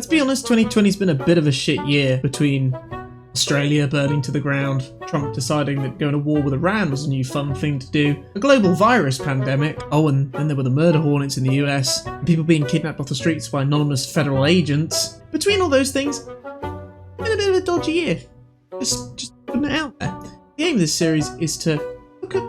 Let's be honest, 2020's been a bit of a shit year between Australia burning to the ground, Trump deciding that going to war with Iran was a new fun thing to do, a global virus pandemic, oh and then there were the murder hornets in the US, and people being kidnapped off the streets by anonymous federal agents. Between all those things, been a bit of a dodgy year. Just putting it out there. The aim of this series is to look at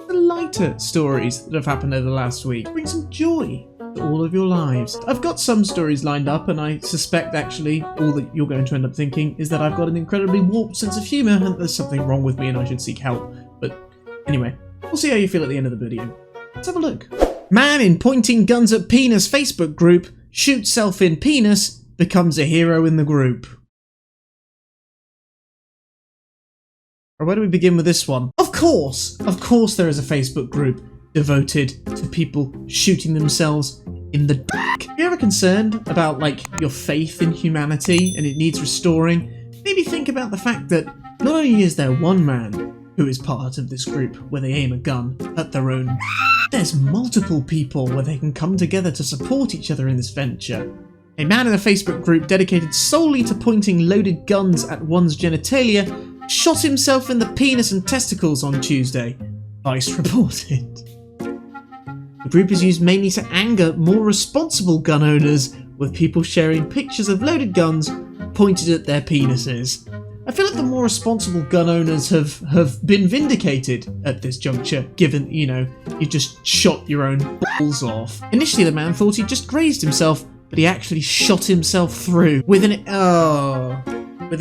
the lighter stories that have happened over the last week, bring some joy to all of your lives. I've got some stories lined up, and I suspect actually all that you're going to end up thinking is that I've got an incredibly warped sense of humour and there's something wrong with me and I should seek help. But anyway, we'll see how you feel at the end of the video. Let's have a look. Man in pointing guns at penis Facebook group shoots self in penis, becomes a hero in the group. Or where do we begin with this one? Of course there is a Facebook group devoted to people shooting themselves in the dick. If you're ever concerned about like your faith in humanity and it needs restoring, maybe think about the fact that not only is there one man who is part of this group where they aim a gun at their own, there's multiple people where they can come together to support each other in this venture. A man in a Facebook group dedicated solely to pointing loaded guns at one's genitalia shot himself in the penis and testicles on Tuesday, Vice reported. The group is used mainly to anger more responsible gun owners, with people sharing pictures of loaded guns pointed at their penises. I feel like the more responsible gun owners have been vindicated at this juncture, given, you know, you just shot your own balls off. Initially the man thought he'd just grazed himself, but he actually shot himself through with an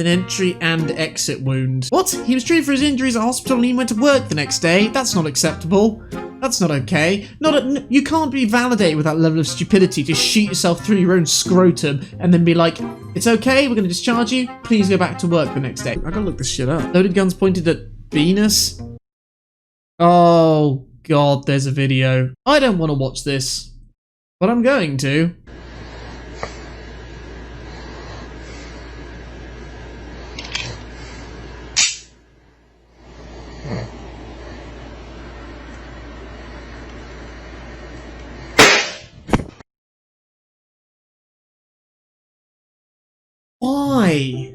entry and exit wound. What? He was treated for his injuries at hospital and he went to work the next day? That's not acceptable. That's not okay. You can't be validated with that level of stupidity to shoot yourself through your own scrotum and then be like, it's okay, we're going to discharge you, please go back to work the next day. I gotta look this shit up. Loaded guns pointed at Venus? Oh god, there's a video. I don't want to watch this, but I'm going to. Why?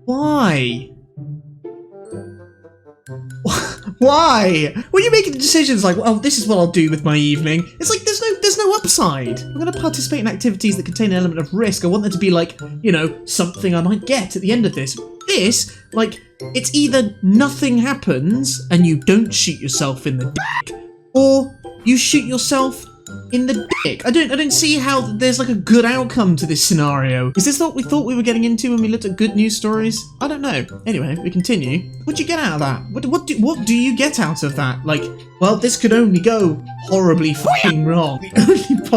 Why? Why? When you're making decisions like, well, this is what I'll do with my evening, it's like there's no upside. I'm going to participate in activities that contain an element of risk. I want there to be like, you know, something I might get at the end of this. This, like, it's either nothing happens and you don't shoot yourself in the dick, or you shoot yourself in the dick. I don't see how there's like a good outcome to this scenario. Is this what we thought we were getting into when we looked at good news stories? I don't know. Anyway, we continue. What'd you get out of that? What do you get out of that? Like, well, this could only go horribly fucking wrong. The only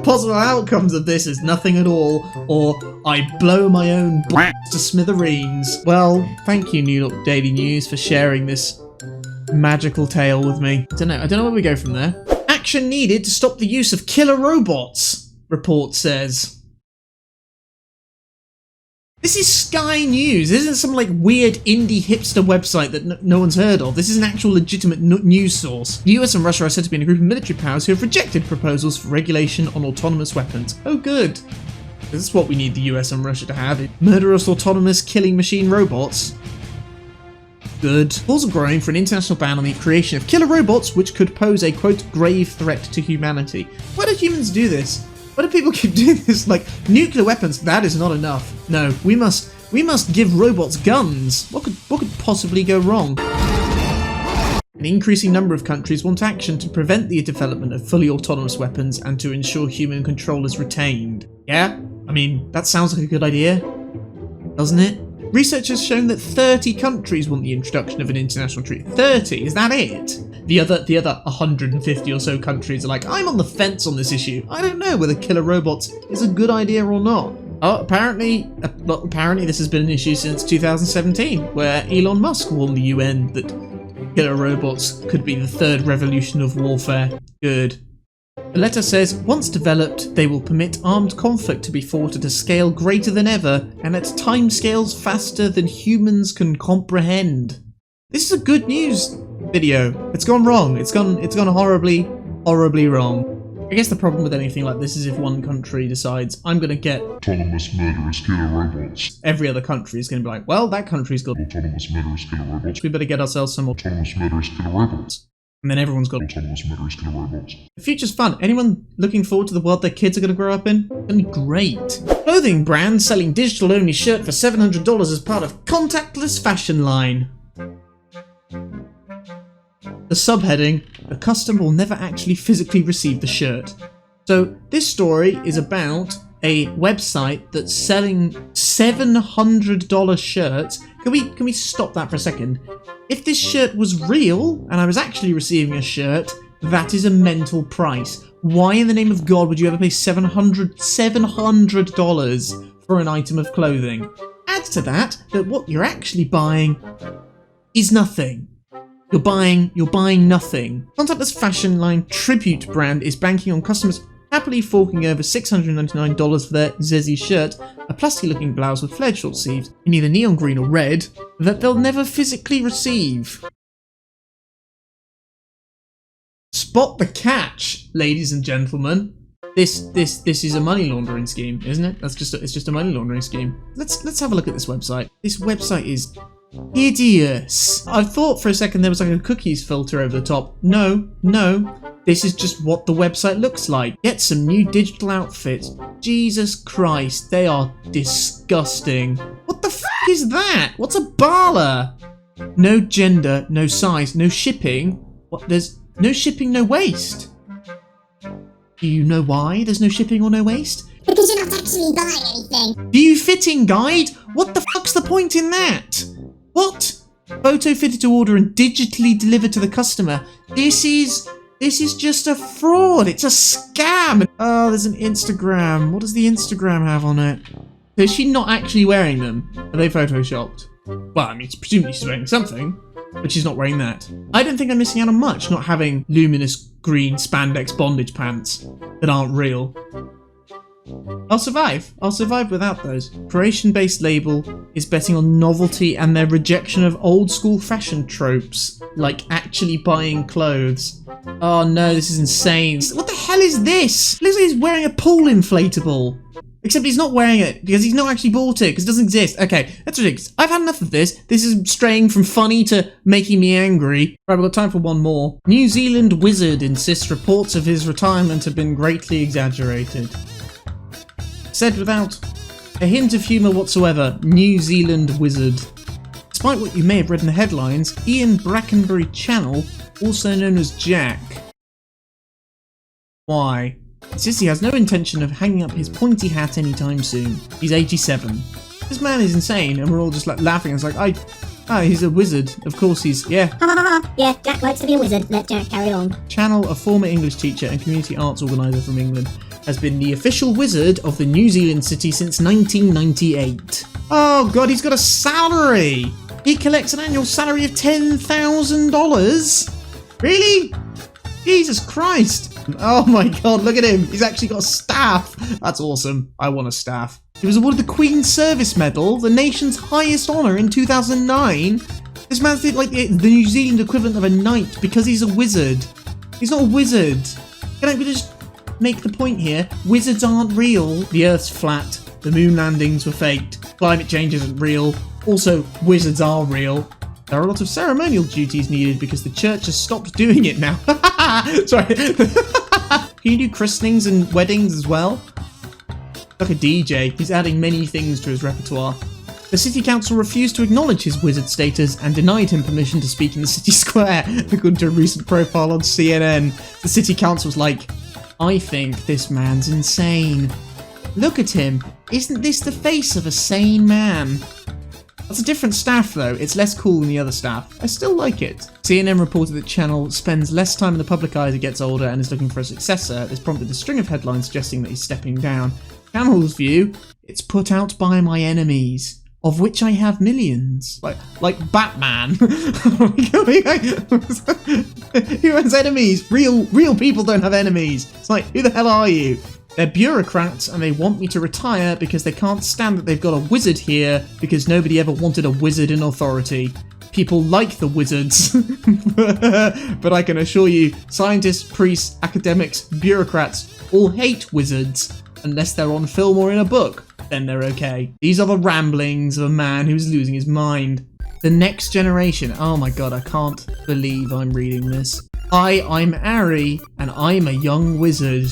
possible outcomes of this is nothing at all, or I blow my own to smithereens. Well, thank you, New York Daily News, for sharing this magical tale with me. I don't know where we go from there. Action needed to stop the use of killer robots, report says. This is Sky News. This isn't some like weird indie hipster website that no one's heard of. This is an actual legitimate news source. The US and Russia are said to be in a group of military powers who have rejected proposals for regulation on autonomous weapons. Oh good. This is what we need the US and Russia to have. Murderous autonomous killing machine robots. Good. Calls are growing for an international ban on the creation of killer robots which could pose a, quote, grave threat to humanity. Why do humans do this? Why do people keep doing this? Like, nuclear weapons, that is not enough. No, we must give robots guns. What could possibly go wrong? An increasing number of countries want action to prevent the development of fully autonomous weapons and to ensure human control is retained. Yeah? I mean, that sounds like a good idea, doesn't it? Research has shown that 30 countries want the introduction of an international treaty. 30? Is that it? The other 150 or so countries are like, I'm on the fence on this issue. I don't know whether killer robots is a good idea or not. Oh, apparently this has been an issue since 2017, where Elon Musk warned the UN that killer robots could be the third revolution of warfare. Good. The letter says, once developed, they will permit armed conflict to be fought at a scale greater than ever and at timescales faster than humans can comprehend. This is a good news video. It's gone wrong. It's gone horribly, horribly wrong. I guess the problem with anything like this is if one country decides, I'm going to get autonomous murderous killer robots. Every other country is going to be like, well, that country's got autonomous murderous killer robots. We better get ourselves some autonomous murderous killer robots. And then everyone's got autonomous murderous killer robots. The future's fun. Anyone looking forward to the world their kids are going to grow up in? It's going to be great. Clothing brand selling digital-only shirt for $700 as part of contactless fashion line. The subheading, the customer will never actually physically receive the shirt. So this story is about a website that's selling $700 shirts. Can we stop that for a second? If this shirt was real and I was actually receiving a shirt, that is a mental price. Why in the name of God would you ever pay $700 for an item of clothing? Add to that what you're actually buying is nothing. You're buying nothing. Contactless fashion line Tribute brand is banking on customers happily forking over $699 for their Zezzy shirt, a plastic-looking blouse with flared short sleeves in either neon green or red, that they'll never physically receive. Spot the catch, ladies and gentlemen. This is a money laundering scheme, isn't it? It's just a money laundering scheme. Let's have a look at this website. This website is hideous. I thought for a second there was like a cookies filter over the top. No. This is just what the website looks like. Get some new digital outfits. Jesus Christ, they are disgusting. What the f is that? What's a bala? No gender, no size, no shipping. What? There's no shipping, no waste. Do you know why there's no shipping or no waste? Because you're not actually buying anything. View fitting guide? What the fuck's the point in that? What? Photo fitted to order and digitally delivered to the customer. This is just a fraud. It's a scam. Oh, there's an Instagram. What does the Instagram have on it? Is she not actually wearing them? Are they photoshopped? Well, I mean, presumably she's wearing something, but she's not wearing that. I don't think I'm missing out on much not having luminous green spandex bondage pants that aren't real. I'll survive without those. Creation-based label is betting on novelty and their rejection of old-school fashion tropes, like actually buying clothes. Oh no, this is insane. What the hell is this? Looks like he's wearing a pool inflatable. Except he's not wearing it, because he's not actually bought it, because it doesn't exist. Okay, that's ridiculous. I've had enough of this. This is straying from funny to making me angry. Right, we've got time for one more. New Zealand wizard insists reports of his retirement have been greatly exaggerated. Said without a hint of humour whatsoever, New Zealand wizard. Despite what you may have read in the headlines, Ian Brackenbury Channel, also known as Jack. Why? Says he has no intention of hanging up his pointy hat anytime soon. He's 87. This man is insane, and we're all just like laughing. It's like, he's a wizard. Of course he's, yeah. Yeah, Jack likes to be a wizard. Let Jack carry on. Channel, a former English teacher and community arts organiser from England, has been the official wizard of the New Zealand city since 1998. Oh god, he's got a salary! He collects an annual salary of $10,000? Really? Jesus Christ! Oh my god, look at him! He's actually got a staff! That's awesome. I want a staff. He was awarded the Queen's Service Medal, the nation's highest honour, in 2009. This man's like the New Zealand equivalent of a knight because he's a wizard. He's not a wizard. Can I just make the point here? Wizards aren't real. The Earth's flat. The moon landings were faked. Climate change isn't real. Also, wizards are real. There are a lot of ceremonial duties needed because the church has stopped doing it now. Sorry. Can you do christenings and weddings as well? Like a DJ, he's adding many things to his repertoire. The city council refused to acknowledge his wizard status and denied him permission to speak in the city square, according to a recent profile on CNN. The city council was like, I think this man's insane. Look at him. Isn't this the face of a sane man? That's a different staff though, it's less cool than the other staff. I still like it. CNN reported that Channel spends less time in the public eye as he gets older and is looking for a successor. This prompted a string of headlines suggesting that he's stepping down. Channel's view, it's put out by my enemies, of which I have millions. Like Batman. Who has enemies? Real people don't have enemies. It's like, who the hell are you? They're bureaucrats and they want me to retire because they can't stand that they've got a wizard here because nobody ever wanted a wizard in authority. people like the wizards. But I can assure you, scientists, priests, academics, bureaucrats all hate wizards, unless they're on film or in a book. Then they're okay. These are the ramblings of a man who's losing his mind. The next generation. Oh my god, I can't believe I'm reading this. Hi, I'm Ari, and I'm a young wizard.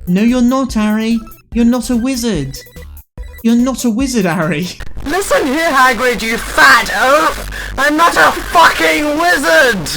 No, you're not, Ari. You're not a wizard. You're not a wizard, Ari. Listen here, Hagrid, you fat oaf! I'm not a fucking wizard!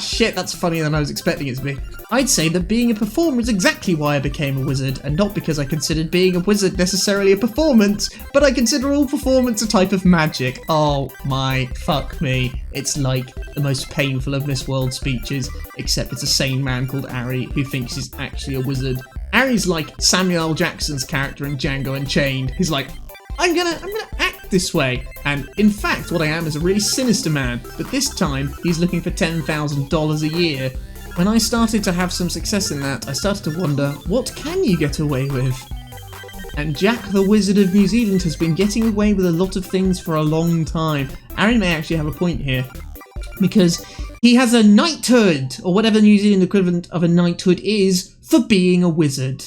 Shit, that's funnier than I was expecting it to be. I'd say that being a performer is exactly why I became a wizard, and not because I considered being a wizard necessarily a performance, but I consider all performance a type of magic. Oh my fuck me. It's like the most painful of Miss World speeches, except it's a sane man called Ari who thinks he's actually a wizard. Ari's like Samuel L. Jackson's character in Django Unchained. He's like, I'm gonna act this way. And in fact, what I am is a really sinister man, but this time he's looking for $10,000 a year. When I started to have some success in that, I started to wonder, what can you get away with? And Jack the Wizard of New Zealand has been getting away with a lot of things for a long time. Ari may actually have a point here, because he has a knighthood, or whatever the New Zealand equivalent of a knighthood is, for being a wizard.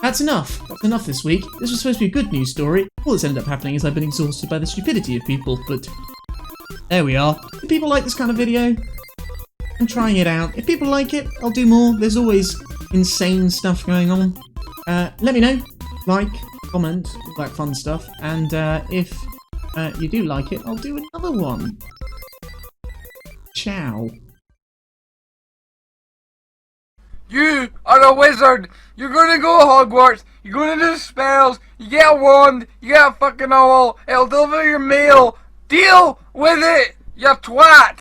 That's enough. That's enough this week. This was supposed to be a good news story. All that's ended up happening is I've been exhausted by the stupidity of people, but there we are. Do people like this kind of video? I'm trying it out. If people like it, I'll do more. There's always insane stuff going on. Let me know. Like, comment, all that fun stuff. And if you do like it, I'll do another one. Ciao. You are a wizard! You're gonna go to Hogwarts, you're gonna do spells, you get a wand, you get a fucking owl, it'll deliver your mail! Deal with it, you twat!